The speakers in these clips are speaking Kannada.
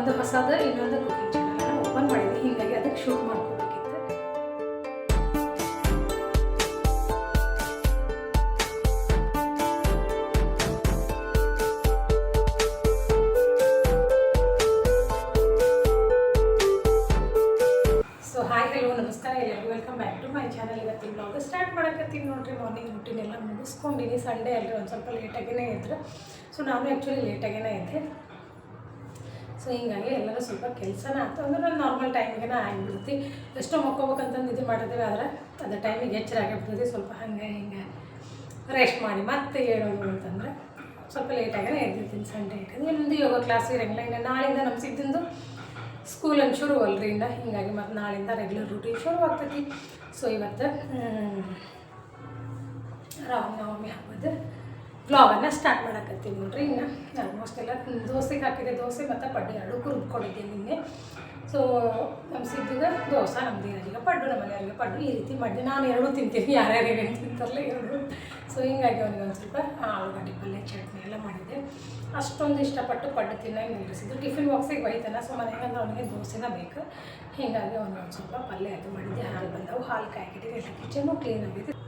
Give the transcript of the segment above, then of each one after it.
ಒಂದು ಹೊಸದ ಇನ್ನೊಂದು ಕುಕಿಂಗ್ ಚಾನಲ್ ಓಪನ್ ಮಾಡಿದ್ವಿ, ಹೀಗಾಗಿ ಅದಕ್ಕೆ ಶೂಟ್ ಮಾಡ್ಕೋಬೇಕಿತ್ತು. ಸೊ ಹಾಯ್ ಹಲೋ ನಮಸ್ಕಾರ ಎಲ್ಲರಿಗೂ, welcome back to my channel. ಇವತ್ತಿನ ಬ್ಲಾಗ್ ಸ್ಟಾರ್ಟ್ ಮಾಡೋಕತ್ತೀನಿ ನೋಡ್ರಿ. ಮಾರ್ನಿಂಗ್ ರೂಟೀನ್ ಎಲ್ಲ ಮುಗಿಸ್ಕೊಂಡಿನಿ. ಸಂಡೇ ಅಲ್ಲರಿ ಒಂದು ಸ್ವಲ್ಪ ಲೇಟಾಗಿಯೇ ಇದ್ರು. ಸೊ ನಾನು ಆ್ಯಕ್ಚುಲಿ ಲೇಟಾಗಿಯೇ ಇದ್ದೆ. ಸೊ ಹೀಗಾಗಿ ಎಲ್ಲರೂ ಸ್ವಲ್ಪ ಕೆಲಸನ ಆಯ್ತು ಅಂದ್ರೆ ನಾನು ನಾರ್ಮಲ್ ಟೈಮಿಗೆ ಆಗಿಬಿಡ್ತಿ. ಎಷ್ಟೋ ಮಕ್ಕೋಬೇಕಂತಂದು ಇದು ಮಾಡಿದ್ದೇವೆ, ಆದರೆ ಅದು ಟೈಮಿಗೆ ಎಚ್ಚರ ಆಗಿಬಿಡ್ತದೆ. ಸ್ವಲ್ಪ ಹಂಗೆ ಹಿಂಗೆ ರೆಸ್ಟ್ ಮಾಡಿ ಮತ್ತೆ ಹೇಳೋದು ಅಂತಂದರೆ ಸ್ವಲ್ಪ ಲೇಟಾಗೇ ಎದ್ದಿರ್ತೀನಿ ಸಂಡೇ. ಯಾಕಂದರೆ ಇನ್ನೊಂದು ಯೋಗ ಕ್ಲಾಸ್ ಇರೋಂಗಿಲ್ಲ. ಇನ್ನು ನಾಳಿಂದ ನಮ್ಮ ಸಿದ್ದಿಂದು ಸ್ಕೂಲಲ್ಲಿ ಶುರು ಅಲ್ರಿ ಇನ್ನು, ಹೀಗಾಗಿ ಮತ್ತು ನಾಳಿಂದ ರೆಗ್ಯುಲರ್ ರೂಟೀನ್ ಶುರು ಆಗ್ತೈತಿ. ಸೊ ಇವತ್ತು ರಾಮನವಮಿ ಹಬ್ಬದ ವ್ಲಾಗನ್ನು ಸ್ಟಾರ್ಟ್ ಮಾಡಕತ್ತೀನಿ ನೋಡ್ರಿ. ಇನ್ನು ಆಲ್ಮೋಸ್ಟ್ ಎಲ್ಲ ದೋಸೆಗೆ ಹಾಕಿದೆ. ದೋಸೆ ಮತ್ತು ಪಡ್ಡು ಎರಡು ರುಬ್ಕೊಂಡಿದ್ದೆ ನಿನ್ನೆ. ಸೊ ನಮ್ಮ ಸಿದ್ದಿಗೆ ದೋಸೆ, ನಮ್ಮದು ಈಗ ಪಡ್ಡು, ನಮ್ಮ ಮನೆಯವ್ರಿಗೆ ಪಡ್ಡು. ಈ ರೀತಿ ಮಾಡಿದೆ. ನಾನು ಎರಡೂ ತಿಂತೀನಿ, ಯಾರ್ಯಾರು ಏನೇನು ತಿಂತಾರಲ್ಲ ಎರಡು. ಸೊ ಹೀಗಾಗಿ ಅವನಿಗೆ ಒಂದು ಸ್ವಲ್ಪ ಆಲೂಗಡ್ಡೆ ಪಲ್ಯ ಚಟ್ನಿ ಎಲ್ಲ ಮಾಡಿದೆ. ಅಷ್ಟೊಂದು ಇಷ್ಟಪಟ್ಟು ಪಡ್ಡು ತಿನ್ನಂಗೆ ನಿಲ್ಲಿಸಿದ್ದು. ಟಿಫಿನ್ ಬಾಕ್ಸಿಗೆ ಒಯ್ತಾನೆ. ಸೊ ಮನೆಯಂದ್ರೆ ಅವನಿಗೆ ದೋಸೆನ ಬೇಕು. ಹೀಗಾಗಿ ಅವನಿಗೆ ಒಂದು ಸ್ವಲ್ಪ ಪಲ್ಯ ಅದು ಮಾಡಿದ್ದೆ. ಹಾಲು ಬಂದವು, ಹಾಲು ಕಾಯ್ಕಿಟ್ಟಿಗೆ ಎಲ್ಲ ಕಿಚನು ಕ್ಲೀನ್ ಆಗೈತೆ.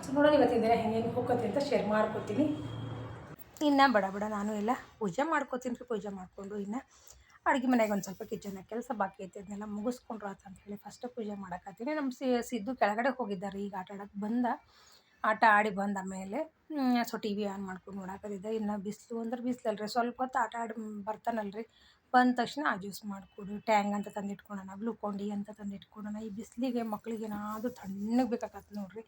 ಸೊ ನೋಡೋಣ ಇವತ್ತಿನ ದಿನ ಹೆಂಗೇನು ಹೋಗ್ಕೋತಿ ಅಂತ ಶೇರ್ ಮಾಡ್ಕೋತೀನಿ. ಇನ್ನು ಬಡ ನಾನು ಎಲ್ಲ ಪೂಜೆ ಮಾಡ್ಕೋತೀನಿ ರೀ. ಪೂಜೆ ಮಾಡಿಕೊಂಡು ಇನ್ನು ಅಡುಗೆ ಮನೆಗೆ ಒಂದು ಸ್ವಲ್ಪ ಕಿಚನ್ ಕೆಲಸ ಬಾಕಿ ಐತೆ, ಅದನ್ನೆಲ್ಲ ಮುಗಿಸ್ಕೊಂಡ್ರು ಅಂತ ಹೇಳಿ ಫಸ್ಟ್ ಪೂಜೆ ಮಾಡಕತ್ತೀನಿ. ನಮ್ಮ ಸಿದ್ದು ಕೆಳಗಡೆ ಹೋಗಿದ್ದಾರೆ. ಈಗ ಆಟ ಆಡೋಕ್ಕೆ ಬಂದ, ಆಟ ಆಡಿ ಬಂದ ಮೇಲೆ ಸೊ ಟಿ ವಿ ಆನ್ ಮಾಡ್ಕೊಂಡು ನೋಡಾಕತ್ತಿದ್ದೆ. ಇನ್ನು ಬಿಸಿಲು ಅಂದ್ರೆ ಬಿಸಿಲಲ್ರಿ, ಸ್ವಲ್ಪ ಹೊತ್ತು ಆಟ ಆಡಿ ಬರ್ತಾನಲ್ರಿ. ಬಂದ ತಕ್ಷಣ ಆ ಜ್ಯೂಸ್ ಮಾಡಿಕೊಡು, ಟ್ಯಾಂಗ್ ಅಂತ ತಂದಿಟ್ಕೊಳೋಣ, ಗ್ಲೂಕೋಂಡಿ ಅಂತ ತಂದಿಟ್ಕೊಳೋಣ. ಈ ಬಿಸಿಲಿಗೆ ಮಕ್ಳಿಗೆ ಏನಾದರೂ ತಣ್ಣಗೆ ಬೇಕಾಗತ್ತೆ ನೋಡ್ರಿ.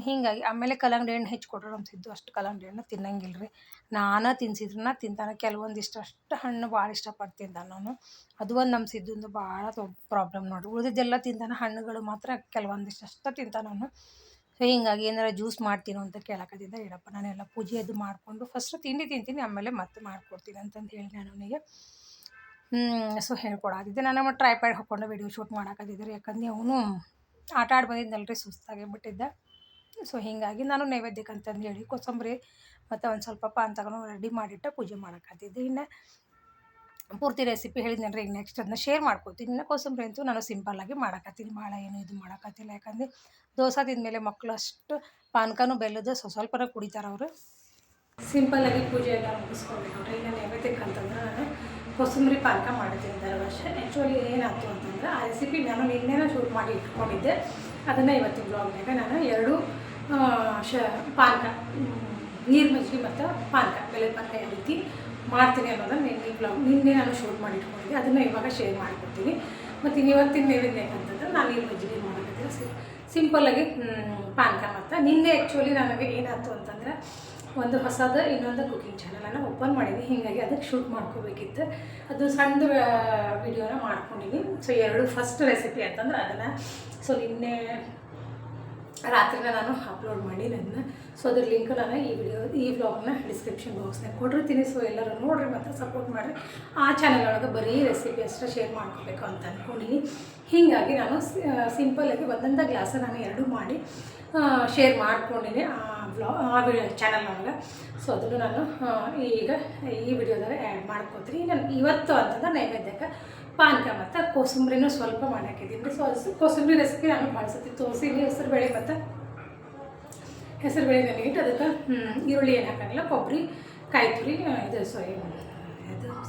ಹೀಗಾಗಿ ಆಮೇಲೆ ಕಲ್ಲಂಗಡಿ ಹಣ್ಣು ಹೆಚ್ಚಿಕೊಟ್ರು. ನಮ್ಮ ಸಿದ್ದು ಅಷ್ಟು ಕಲ್ಲಂಗಡಿ ಹಣ್ಣು ತಿನ್ನಂಗಿಲ್ಲ ರೀ. ನಾನು ತಿನ್ಸಿದ್ರನ್ನ ತಿಂತಾನೆ. ಕೆಲವೊಂದಿಷ್ಟು ಅಷ್ಟು ಹಣ್ಣು ಭಾಳ ಇಷ್ಟಪಡ್ತೀನಿ ನಾನು. ಅದು ಒಂದು ನಮ್ಮ ಸಿದ್ದುಂದು ಭಾಳ ಪ್ರಾಬ್ಲಮ್ ನೋಡಿರಿ. ಉಳಿದಿದ್ದೆಲ್ಲ ತಿಂತಾನೆ, ಹಣ್ಣುಗಳು ಮಾತ್ರ ಕೆಲವೊಂದಿಷ್ಟು ಅಷ್ಟು ತಿಂತಾನೆ ನಾನು. ಸೊ ಹೀಗಾಗಿ ಏನಾರ ಜ್ಯೂಸ್ ಮಾಡ್ತೀನೋ ಅಂತ ಕೇಳಕತ್ತಿದ್ದೆ. ಇಡಪ್ಪ ನಾನೆಲ್ಲ ಪೂಜೆ ಅದು ಮಾಡಿಕೊಂಡು ಫಸ್ಟು ತಿಂಡಿ ತಿಂತೀನಿ, ಆಮೇಲೆ ಮತ್ತೆ ಮಾಡ್ಕೊಡ್ತೀನಿ ಅಂತಂದು ಹೇಳಿ ನಾನು ಅವನಿಗೆ ಸೊ ಹೇಳ್ಕೊಡಾದಿದ್ದೆ. ನಾನು ಟ್ರೈಪ್ಯಾಡ್ ಹಾಕ್ಕೊಂಡು ವಿಡಿಯೋ ಶೂಟ್ ಮಾಡಾಕತ್ತಿದ್ದೆ. ಯಾಕಂದರೆ ಅವನು ಆಟ ಆಡಿ ಬಂದಿದ್ದಲ್ರಿ, ಸುಸ್ತಾಗಿಬಿಟ್ಟಿದ್ದ. ಸೊ ಹೀಗಾಗಿ ನಾನು ನೈವೇದ್ಯಕ್ಕಂತಂದು ಹೇಳಿ ಕೊತ್ತಂಬರಿ ಮತ್ತು ಒಂದು ಸ್ವಲ್ಪ ಪಾನ್ ತಗೊಂಡು ರೆಡಿ ಮಾಡಿಟ್ಟು ಪೂಜೆ ಮಾಡೋಕ್ಕಾಗ್ತಿದ್ದೆ. ಇನ್ನು ಪೂರ್ತಿ ರೆಸಿಪಿ ಹೇಳಿದ್ನಲ್ರಿ, ಈಗ ನೆಕ್ಸ್ಟ್ ಅದನ್ನ ಶೇರ್ ಮಾಡ್ಕೊತೀನಿ. ಇನ್ನು ಕೋಸಂಬರಿ ಅಂತೂ ನಾನು ಸಿಂಪಲ್ಲಾಗಿ ಮಾಡೋಕತ್ತೀನಿ, ಭಾಳ ಏನು ಇದು ಮಾಡೋಕತ್ತಿಲ್ಲ. ಯಾಕಂದರೆ ದೋಸೆ ತಿಂದಮೇಲೆ ಮಕ್ಕಳು ಅಷ್ಟು ಪಾನಕನೂ ಬೆಲ್ಲದ ಸ್ವಲ್ಪನ ಕುಡಿತಾರೆ ಅವರು. ಸಿಂಪಲ್ಲಾಗಿ ಪೂಜೆ ಎಲ್ಲ ಮುಗಿಸ್ಕೊಳ್ಬೇಕು ನೋಡ್ರಿ. ಇನ್ನು ನೈವೇದ್ಯಕ್ಕಂತಂದ್ರೆ ನಾನು ಕೋಸಂಬರಿ ಪಾನಕ ಮಾಡಿದ್ದೀನಿ ದರವರ್ಷ. ಆ್ಯಕ್ಚುಲಿ ಏನಾಯ್ತು ಅಂತಂದ್ರೆ ಆ ರೆಸಿಪಿ ನಾನು ನಿನ್ನೆನ ಶೂಟ್ ಮಾಡಿ ಇಟ್ಕೊಂಡಿದ್ದೆ. ಅದನ್ನು ಇವತ್ತಿನ ಬ್ಲಾಗ್ನಾಗ ನಾನು ಎರಡು ಪಾನಕ, ನೀರು ಮಜ್ಜಿಗೆ ಮತ್ತು ಪಾನಕ, ಬೆಲ್ಲದ ಪಾನಕ ಯಾವ ರೀತಿ ಮಾಡ್ತೀನಿ ಅನ್ನೋದನ್ನು ನಿನ್ನೆ ನಾನು ಶೂಟ್ ಮಾಡಿ ಇಟ್ಕೊಂಡಿದ್ದೆ. ಅದನ್ನು ಇವಾಗ ಶೇರ್ ಮಾಡಿಕೊಡ್ತೀನಿ. ಮತ್ತು ಇವತ್ತಿನ ನೈವೇದ್ಯ ಅಂತಂದ್ರೆ ನಾನು ನೀರು ಮಜ್ಜಿಗೆ ಮಾಡೋದಿಲ್ಲ, ಸಿಂಪಲ್ಲಾಗಿ ಪಾನಕ. ಮತ್ತು ನಿನ್ನೆ ಆ್ಯಕ್ಚುಲಿ ನನಗೆ ಏನಾಯ್ತು ಅಂತಂದರೆ ಒಂದು ಹೊಸದು ಇನ್ನೊಂದು ಕುಕಿಂಗ್ ಚಾನಲನ್ನು ಓಪನ್ ಮಾಡೀನಿ, ಹೀಗಾಗಿ ಅದಕ್ಕೆ ಶೂಟ್ ಮಾಡ್ಕೋಬೇಕಿತ್ತು. ಅದು ಸಣ್ಣದು ವಿಡಿಯೋನ ಮಾಡ್ಕೊಂಡಿನಿ. ಸೊ ಎರಡು ಫಸ್ಟ್ ರೆಸಿಪಿ ಅಂತಂದ್ರೆ ಅದನ್ನು ಸೊ ನಿನ್ನೆ ರಾತ್ರಿನ ನಾನು ಅಪ್ಲೋಡ್ ಮಾಡಿ ನನ್ನ ಸೊ ಅದ್ರ ಲಿಂಕ್ ನಾನು ಈ ವ್ಲಾಗ್ನ ಡಿಸ್ಕ್ರಿಪ್ಷನ್ ಬಾಕ್ಸ್ನಾಗ ಕೊಟ್ಟಿರ್ತೀನಿ. ಸೊ ಎಲ್ಲರೂ ನೋಡಿರಿ ಮತ್ತು ಸಪೋರ್ಟ್ ಮಾಡಿರಿ. ಆ ಚಾನಲ್ ಒಳಗೆ ಬರೀ ರೆಸಿಪಿ ಅಷ್ಟೇ ಶೇರ್ ಮಾಡ್ಕೋಬೇಕು ಅಂತ ಅಂದ್ಕೊಂಡಿನಿ. ಹೀಗಾಗಿ ನಾನು ಸಿಂಪಲ್ಲಾಗಿ ಒಂದೊಂದು ಗ್ಲಾಸ ನಾನು ಎರಡು ಮಾಡಿ ಶೇರ್ ಮಾಡ್ಕೊಂಡಿನಿ ಆ ಚಾನಲ್ ಒಳಗೆ. ಸೊ ಅದನ್ನು ನಾನು ಈಗ ಈ ವಿಡಿಯೋದಾಗ ಆ್ಯಡ್ ಮಾಡ್ಕೊತೀನಿ. ನಾನು ಇವತ್ತು ಅಂತಂದ್ರೆ ನೈವೇದ್ಯಕ್ಕೆ ಪಾನಕ ಮತ್ತು ಕೋಸಂಬರಿನೂ ಸ್ವಲ್ಪ ಮಾಡಾಕಿದ್ದೀನಿ. ಸೊ ಅದು ಕೋಸಂಬರಿ ರೆಸಿಪಿ ನಾನು ಬಳಸ್ತೀನಿ. ತೋರಿಸಿನಿ ಹೆಸರುಬೇಳೆ ಮತ್ತು ಹೆಸರುಬೇಳೆ ನೆನೆಗಿಟ್ಟು ಅದಕ್ಕೆ ಈರುಳ್ಳಿ ಏನು ಹಾಕೋಂಗಿಲ್ಲ, ಕೊಬ್ಬರಿ, ಕಾಯಿ ತುರಿ, ಇದು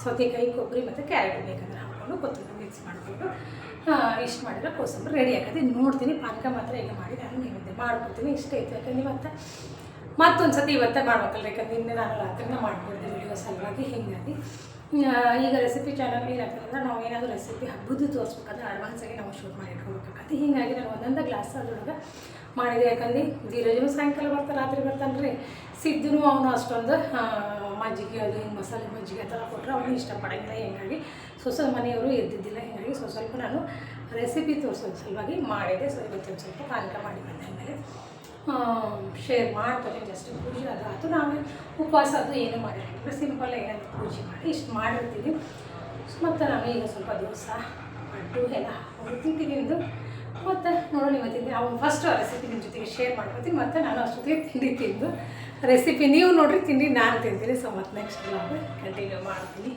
ಸೌತೆಕಾಯಿ, ಕೊಬ್ಬರಿ ಮತ್ತು ಕ್ಯಾರೆಟ್ ಬೇಕಂದ್ರೆ ಹಾಕ್ಕೊಂಡು ಕೊತ್ತಂಬರಿ ಮಿಕ್ಸ್ ಮಾಡಿಕೊಂಡು ಇಷ್ಟು ಮಾಡಿದ್ರೆ ಕೋಸಂಬರಿ ರೆಡಿ ಆಗುತ್ತೆ. ನೋಡ್ತೀನಿ ಪಾನಕ ಮಾತ್ರ ಈಗ ಮಾಡಿ ನಾನು ನೈವೇದ್ಯ ಮಾಡ್ಕೊತೀನಿ. ಇಷ್ಟ ಐತೆ. ಯಾಕಂದ್ರೆ ಮತ್ತೊಂದು ಸತಿ ಇವತ್ತೇ ಮಾಡ್ಬೇಕಲ್ಲ, ಯಾಕಂದ್ರೆ ನಿನ್ನೆ ನಾನು ರಾತ್ರಿನ ಮಾಡಿಬಿಡ್ದೆ ವಿಡಿಯೋ ಸಲುವಾಗಿ. ಹೀಗಾಗಿ ಈಗ ರೆಸಿಪಿ ಚಾನಲ್ ಏನಾಗ್ತದಂದ್ರೆ ನಾವು ಏನಾದರೂ ರೆಸಿಪಿ ಹಬ್ಬದ್ದು ತೋರಿಸ್ಬೇಕಂದ್ರೆ ಅಡ್ವಾನ್ಸಾಗಿ ನಾವು ಶೂಟ್ ಮಾಡಿ ಇಟ್ಕೊಬೇಕಾಗತ್ತೆ. ಹೀಗಾಗಿ ನಾನು ಒಂದೊಂದು ಗ್ಲಾಸ್ ಅದರೊಳಗೆ ಮಾಡಿದೆ. ಯಾಕಂದ್ರೆ ಧೀರಜನು ಸಾಯಂಕಾಲ ಬರ್ತಾರೆ, ರಾತ್ರಿ ಬರ್ತಾನೆ ರೀ. ಸಿದ್ದನು ಅವನು ಅಷ್ಟೊಂದು ಮಜ್ಜಿಗೆ ಅದು ಹಿಂಗೆ ಮಸಾಲೆ ಮಜ್ಜಿಗೆ ಆ ಥರ ಕೊಟ್ಟರೆ ಅವನು ಇಷ್ಟಪಡೋಂಗಿಲ್ಲ. ಹೀಗಾಗಿ ಮನೆಯವರು ಎದ್ದಿದ್ದಿಲ್ಲ. ಹೀಗಾಗಿ ಸ್ವಲ್ಪ ನಾನು ರೆಸಿಪಿ ತೋರಿಸೋದು ಸಲುವಾಗಿ ಮಾಡಿದೆ. ಸೊ ಇವತ್ತೊಂದು ಸ್ವಲ್ಪ ಪಾನಕ ಮಾಡಿ ಬಂದಾದಮೇಲೆ ಶೇರ್ ಮಾಡ್ತಾರೆ. ಜಸ್ಟ್ ಪೂಜೆ ಅದು ಆಯಿತು. ನಾವು ಉಪವಾಸ ಅದು ಏನೂ ಮಾಡಿರ್ತೀವಿ, ಸಿಂಪಲ್ ಏನಾದರೂ ಪೂಜೆ ಮಾಡಿ ಇಷ್ಟು ಮಾಡಿರ್ತೀವಿ. ಮತ್ತು ನಾನು ಈಗ ಸ್ವಲ್ಪ ದೋಸೆ ಪಡ್ಡು ಎಲ್ಲ ತಿಂತೀನಿ ಎಂದು ಮತ್ತು ನೋಡೋಣ ಇವತ್ತಿಂದ ಅವ್ನು ಫಸ್ಟ್ ರೆಸಿಪಿ ನಿಮ್ಮ ಜೊತೆಗೆ ಶೇರ್ ಮಾಡ್ಕೊತೀನಿ. ಮತ್ತು ನಾನು ಅಷ್ಟೊತ್ತಿಗೆ ತಿಂಡಿ ತಿಂದು ರೆಸಿಪಿ ನೀವು ನೋಡಿರಿ, ತಿಂಡಿ ನಾನು ತಿಂತೀನಿ. ಸೊ ಮತ್ತು ನೆಕ್ಸ್ಟ್ ಬ್ಲಾಗ್ ಕಂಟಿನ್ಯೂ ಮಾಡ್ತೀನಿ.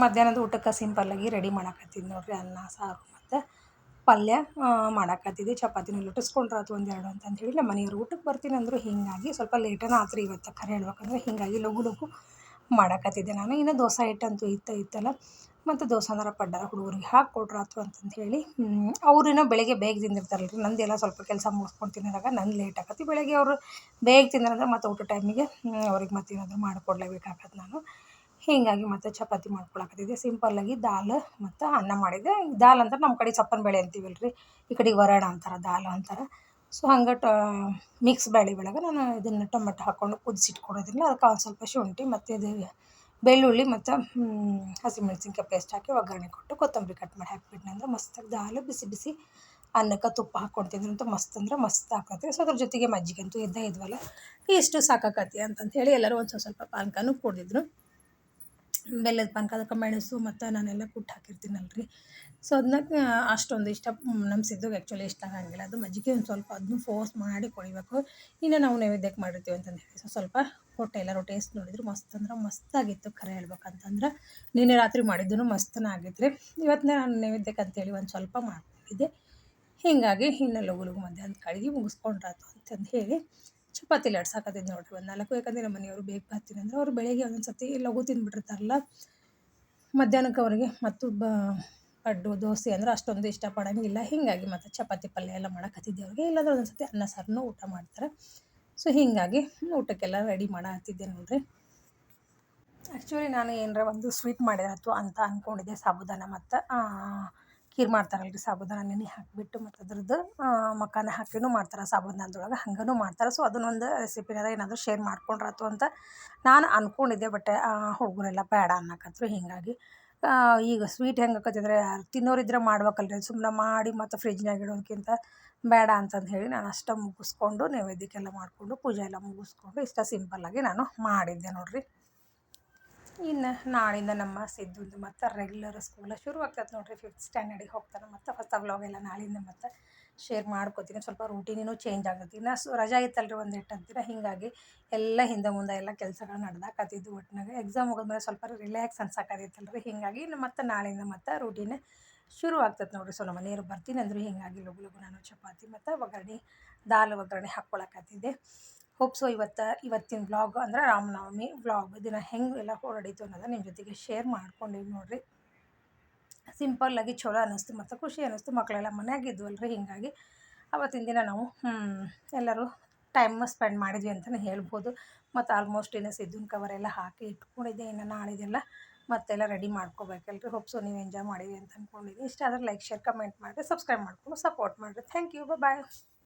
ಮಧ್ಯಾಹ್ನದ ಊಟಕ್ಕೆ ಸಿಂಪಲ್ಲಾಗಿ ರೆಡಿ ಮಾಡಾಕತ್ತಿದ್ದು ನೋಡಿರಿ. ಅನ್ನ ಸಾರು ಮತ್ತು ಪಲ್ಯ ಮಾಡಾಕತ್ತಿದ್ದೆ. ಚಪಾತಿನೂ ಲಟ್ಟಿಸ್ಕೊಂಡ್ರಾತು ಒಂದೆರಡು ಅಂತಂದೇಳಿ ನಮ್ಮ ಮನೆಯವ್ರು ಊಟಕ್ಕೆ ಬರ್ತೀನಿ ಅಂದರು. ಹೀಗಾಗಿ ಸ್ವಲ್ಪ ಲೇಟನ ಆತ್ರಿ ಇವತ್ತು ಖರೆ ಹೇಳ್ಬೇಕಂದ್ರೆ. ಹೀಗಾಗಿ ಲಘು ಲಘು ಮಾಡಾಕತ್ತಿದ್ದೆ ನಾನು. ಇನ್ನು ದೋಸೆ ಹಿಟ್ಟಂತೂ ಇತ್ತಲ್ಲ, ಮತ್ತು ದೋಸೆನಾರ ಪಡ್ಡಾರ ಹುಡುಗರಿಗೆ ಹಾಕ್ಕೊಡ್ರಾತು ಅಂತಂದು ಹೇಳಿ ಅವ್ರೇನೋ ಬೆಳಗ್ಗೆ ಬೇಗ ತಿಂದಿರ್ತಾರಲ್ರಿ. ನಂದೆಲ್ಲ ಸ್ವಲ್ಪ ಕೆಲಸ ಮುಗಿಸ್ಕೊಂಡು ತಿನ್ನೋದಾಗ ನಂದು ಲೇಟ್ ಆಕತಿ. ಬೆಳಗ್ಗೆ ಅವರು ಬೇಗ ತಿಂದ್ರಂದ್ರೆ ಮತ್ತು ಊಟ ಟೈಮಿಗೆ ಅವ್ರಿಗೆ ಮತ್ತೆ ಏನಾದರೂ ಮಾಡಿಕೊಡ್ಲೇಬೇಕಾಗತ್ತೆ ನಾನು. ಹೀಗಾಗಿ ಮತ್ತು ಚಪಾತಿ ಮಾಡ್ಕೊಳಕತ್ತಿದ್ದೆ. ಸಿಂಪಲ್ಲಾಗಿ ದಾಲ್ ಮತ್ತು ಅನ್ನ ಮಾಡಿದ್ದೆ. ದಾಲ್ ಅಂದ್ರೆ ನಮ್ಮ ಕಡೆ ಸಪ್ಪನ ಬೇಳೆ ಅಂತೀವಲ್ಲ ರೀ, ಈ ಕಡೆಗೆ ವರಣ ಅಂತಾರೆ, ದಾಲ್ ಅಂತಾರೆ. ಸೊ ಹಂಗೆ ಮಿಕ್ಸ್ ಬೇಳೆ ಒಳಗೆ ನಾನು ಇದನ್ನು ಟೊಮೆಟೊ ಹಾಕ್ಕೊಂಡು ಕುದಿಸಿಟ್ಕೊಂಡಿದ್ದಿಲ್ಲ. ಅದಕ್ಕೆ ಒಂದು ಸ್ವಲ್ಪ ಶುಂಠಿ ಮತ್ತು ಇದು ಬೆಳ್ಳುಳ್ಳಿ ಮತ್ತು ಹಸಿಮೆಣ್ಸಿನ್ಕಾಯಿ ಪೇಸ್ಟ್ ಹಾಕಿ ಒಗ್ಗರಣೆ ಕೊಟ್ಟು ಕೊತ್ತಂಬರಿ ಕಟ್ ಮಾಡಿ ಹಾಕಿಬಿಟ್ನೆ ಅಂದ್ರೆ ಮಸ್ತಾಗಿ ದಾಲ್ ಬಿಸಿ ಬಿಸಿ ಅನ್ನಕ್ಕೆ ತುಪ್ಪ ಹಾಕ್ಕೊಂಡು ತಿಂದ್ರಂತೂ ಮಸ್ತ್ ಅಂದ್ರೆ ಮಸ್ತ್ ಆಕತಿ. ಸೊ ಅದ್ರ ಜೊತೆಗೆ ಮಜ್ಜಿಗೆ ಅಂತೂ ಇದ್ವಲ್ಲ, ಇಷ್ಟು ಸಾಕಾಕತಿ ಅಂತಂತ ಹೇಳಿ ಎಲ್ಲರೂ ಒಂದು ಸ್ವಲ್ಪ ಪಾನಕನೂ ಕುಡಿದಿದ್ರು. ಬೆಲ್ಲದ ಪಾನಕ, ಅದಕ್ಕೆ ಮೆಣಸು ಮತ್ತು ನಾನೆಲ್ಲ ಕುಟ್ಟು ಹಾಕಿರ್ತೀನಲ್ರಿ. ಸೊ ಅದನ್ನ ಅಷ್ಟೊಂದು ಇಷ್ಟ ನಮ್ಮ ಸಿದ್ದುಗೆ ಆ್ಯಕ್ಚುಲಿ ಇಷ್ಟ ಆಗಂಗಿಲ್ಲ ಅದು. ಮಜ್ಜಿಗೆ ಒಂದು ಸ್ವಲ್ಪ ಅದನ್ನು ಫೋರ್ಸ್ ಮಾಡಿ ಕುಡಿಬೇಕು. ಇನ್ನು ನಾವು ನೈವೇದ್ಯಕ್ಕೆ ಮಾಡಿರ್ತೀವಿ ಅಂತಂದು ಹೇಳಿ ಸೊ ಸ್ವಲ್ಪ ಕೊಟ್ಟೆ. ಎಲ್ಲರೂ ಟೇಸ್ಟ್ ನೋಡಿದ್ರು ಮಸ್ತ್ ಅಂದ್ರೆ ಮಸ್ತಾಗಿತ್ತು ಖರೆ ಹೇಳ್ಬೇಕಂತಂದ್ರೆ. ನಿನ್ನೆ ರಾತ್ರಿ ಮಾಡಿದ್ದೂ ಮಸ್ತನ ಆಗಿತ್ತು ರೀ. ಇವತ್ತು ನಾನು ನೈವೇದ್ಯಕ್ಕೆ ಅಂತೇಳಿ ಒಂದು ಸ್ವಲ್ಪ ಮಾಡ್ಕೊಂಡಿದ್ದೆ. ಹೀಗಾಗಿ ಇನ್ನು ಲಘು ಲಘು ಮಧ್ಯಾಹ್ನದ ಕಡೆಗೆ ಮುಗಿಸ್ಕೊಂಡ್ರಾತು ಅಂತಂದು ಹೇಳಿ ಚಪಾತಿ ಲಟ್ಸಾಕತ್ತಿದ್ದು ನೋಡಿರಿ. ಒಂದು 4. ಯಾಕಂದರೆ ನಮ್ಮ ಮನೆಯವರು ಬೇಗ ಬರ್ತೀನಿ ಅಂದರೆ ಅವರು ಬೆಳಗ್ಗೆ ಒಂದೊಂದು ಸತಿ ಲಘು ತಿಂದುಬಿಟ್ಟಿರ್ತಾರಲ್ಲ, ಮಧ್ಯಾಹ್ನಕ್ಕೆ ಅವರಿಗೆ ಮತ್ತು ಪಡ್ಡು ದೋಸೆ ಅಂದರೆ ಅಷ್ಟೊಂದು ಇಷ್ಟಪಡೋಂಗಿಲ್ಲ. ಹೀಗಾಗಿ ಮತ್ತು ಚಪಾತಿ ಪಲ್ಯ ಎಲ್ಲ ಮಾಡಕತ್ತಿದ್ದೆ ಅವ್ರಿಗೆ. ಇಲ್ಲಾಂದ್ರೆ ಒಂದೊಂದು ಸತಿ ಅನ್ನ ಸಾರನ್ನೂ ಊಟ ಮಾಡ್ತಾರೆ. ಸೊ ಹೀಗಾಗಿ ಊಟಕ್ಕೆಲ್ಲ ರೆಡಿ ಮಾಡತ್ತಿದ್ದೆ ನೋಡಿರಿ. ಆ್ಯಕ್ಚುಲಿ ನಾನು ಏನರ ಒಂದು ಸ್ವೀಟ್ ಮಾಡಿದ್ರಾತು ಅಂತ ಅಂದ್ಕೊಂಡಿದ್ದೆ. ಸಾಬುದಾನ ಮತ್ತು ಖೀರ್ ಮಾಡ್ತಾರಲ್ರಿ, ಸಾಬುದಾನ ನೆನೆ ಹಾಕಿಬಿಟ್ಟು ಮತ್ತು ಅದ್ರದ್ದು ಮಖಾನ ಹಾಕಿನೂ ಮಾಡ್ತಾರೆ ಸಾಬುದಾನದೊಳಗೆ, ಹಂಗೂ ಮಾಡ್ತಾರೆ. ಸೊ ಅದನ್ನೊಂದು ರೆಸಿಪಿನಾರ ಏನಾದರೂ ಶೇರ್ ಮಾಡ್ಕೊಂಡ್ರಾತು ಅಂತ ನಾನು ಅಂದ್ಕೊಂಡಿದ್ದೆ. ಬಟ್ ಹುಡುಗರೆಲ್ಲ ಬೇಡ ಅನ್ನಕತ್ರು. ಹೀಗಾಗಿ ಈಗ ಸ್ವೀಟ್ ಹೆಂಗೆ ಆಕತ್ತಿದ್ರೆ ತಿನ್ನೋರಿದ್ರೆ ಮಾಡ್ಬೇಕಲ್ರಿ, ಸುಮ್ಮನೆ ಮಾಡಿ ಮತ್ತು ಫ್ರಿಜ್ನಾಗ ಇಡೋದಕ್ಕಿಂತ ಬೇಡ ಅಂತಂದು ಹೇಳಿ ನಾನು ಅಷ್ಟೇ ಮುಗಿಸ್ಕೊಂಡು ನೈವೇದ್ಯಕ್ಕೆಲ್ಲ ಮಾಡಿಕೊಂಡು ಪೂಜೆ ಎಲ್ಲ ಮುಗಿಸ್ಕೊಂಡು ಇಷ್ಟ ಸಿಂಪಲ್ಲಾಗಿ ನಾನು ಮಾಡಿದ್ದೆ ನೋಡಿರಿ. ಇನ್ನು ನಾಳಿಂದ ನಮ್ಮ ಸಿದ್ದುಂದು ಮತ್ತು ರೆಗ್ಯುಲರ್ ಸ್ಕೂಲ ಶುರು ಆಗ್ತದೆ ನೋಡಿರಿ. 5th ಸ್ಟ್ಯಾಂಡರ್ಡಿಗೆ ಹೋಗ್ತಾನೆ. ಮತ್ತು ಹೊಸ ವ್ಲಾಗೆಲ್ಲ ನಾಳಿಂದ ಮತ್ತು ಶೇರ್ ಮಾಡ್ಕೋತೀನಿ. ಸ್ವಲ್ಪ ರೂಟೀನೇನೂ ಚೇಂಜ್ ಆಗ್ತದೆ. ಇನ್ನು ರಜಾ ಇತ್ತಲ್ರಿ ಒಂದು 8 ದಿನ. ಹೀಗಾಗಿ ಎಲ್ಲ ಹಿಂದೆ ಮುಂದೆ ಎಲ್ಲ ಕೆಲಸಗಳು ನಡೆದಾಕತ್ತಿದ್ದು. ಒಟ್ಟಿನಾಗ ಎಕ್ಸಾಮ್ ಮುಗಿದ್ಮೇಲೆ ಸ್ವಲ್ಪ ರಿಲ್ಯಾಕ್ಸ್ ಅನ್ಸಕತ್ತೈತಲ್ರಿ. ಹೀಗಾಗಿ ಇನ್ನು ಮತ್ತು ನಾಳಿಂದ ಮತ್ತು ರೂಟೀನೇ ಶುರು ಆಗ್ತದೆ ನೋಡಿರಿ. ಸೊ ನಮ್ಮ ಮನೆಯವರು ಬರ್ತೀನಿ ಅಂದರು. ಹೀಗಾಗಿ ಲಘು ಲಘು ನಾನು ಚಪಾತಿ ಮತ್ತು ದಾಲ್ ಒಗ್ಗರಣೆ ಹಾಕ್ಕೊಳಕತ್ತಿದ್ದೆ. ಹೋಪ್ಸೋ ಇವತ್ತಿನ ವ್ಲಾಗ್ ಅಂದರೆ ರಾಮನವಮಿ ವ್ಲಾಗ್ ದಿನ ಹೆಂಗೆ ಎಲ್ಲ ಹೊರಡೀತು ಅನ್ನೋದು ನಿಮ್ಮ ಜೊತೆಗೆ ಶೇರ್ ಮಾಡ್ಕೊಂಡಿವಿ ನೋಡಿರಿ. ಸಿಂಪಲ್ಲಾಗಿ ಚಲೋ ಅನ್ನಿಸ್ತು ಮತ್ತು ಖುಷಿ ಅನ್ನಿಸ್ತು. ಮಕ್ಕಳೆಲ್ಲ ಮನೆಯಾಗಿದ್ವಲ್ರಿ. ಹೀಗಾಗಿ ಅವತ್ತಿನ ದಿನ ನಾವು ಎಲ್ಲರೂ ಟೈಮ್ ಸ್ಪೆಂಡ್ ಮಾಡಿದ್ವಿ ಅಂತಲೇ ಹೇಳ್ಬೋದು. ಮತ್ತು ಆಲ್ಮೋಸ್ಟ್ ಇನ್ನು ಸಿದ್ದುನ ಕವರೆಲ್ಲ ಹಾಕಿ ಇಟ್ಕೊಂಡಿದ್ದೆ. ಇನ್ನು ನಾಳಿದೆಲ್ಲ ಮತ್ತೆಲ್ಲ ರೆಡಿ ಮಾಡ್ಕೋಬೇಕಲ್ರಿ. ಹೋಪ್ಸೋ ನೀವು ಎಂಜಾಯ್ ಮಾಡಿರಿ ಅಂತ ಅಂದ್ಕೊಂಡಿದ್ದೀನಿ. ಇಷ್ಟ ಆದರೆ ಲೈಕ್, ಶೇರ್, ಕಮೆಂಟ್ ಮಾಡಿರಿ, ಸಬ್ಸ್ಕ್ರೈಬ್ ಮಾಡ್ಕೊಂಡು ಸಪೋರ್ಟ್ ಮಾಡಿರಿ. Thank you. ಬಾಯ್.